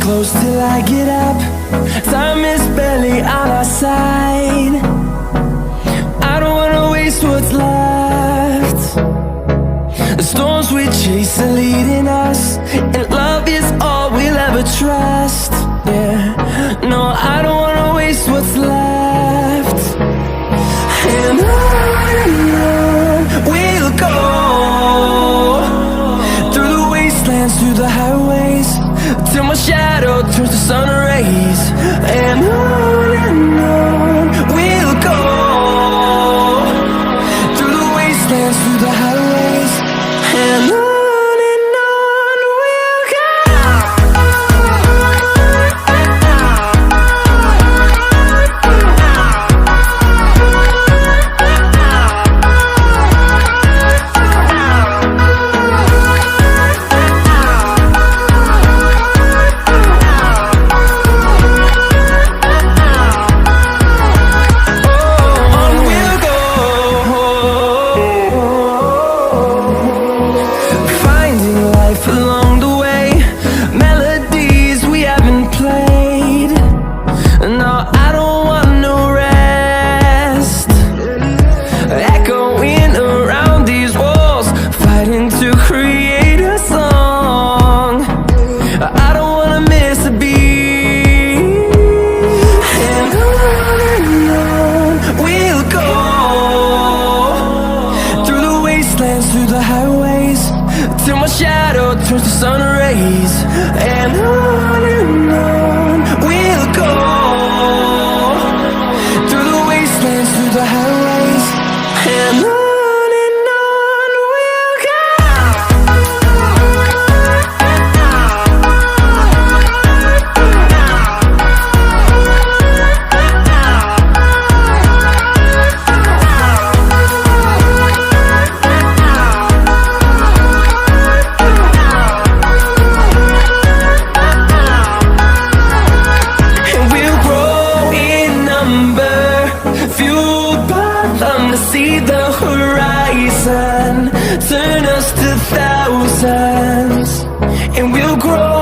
close till I get up. Time is barely on our side. I don't wanna waste what's left. The storms we chase are leading us, and love is all we'll ever trust. Yeah, no, I don't wanna waste what's left. And on we'll go, through the wastelands, through the highways, till my shadow turns to sun rays. And on we'll go, through the wastelands, through the highways, and on we'll go. Along the way, melodies we haven't played. No, I don't want no rest. Echoing around these walls, fighting to create a song. I don't wanna miss a beat. And on we'll go, through the wastelands, through the highways, till my shadow turns to sun rays. And on we'll go, through the wastelands, through the highways, and on we'll go. Fueled by them to see the horizon, turn us to thousands, and we'll grow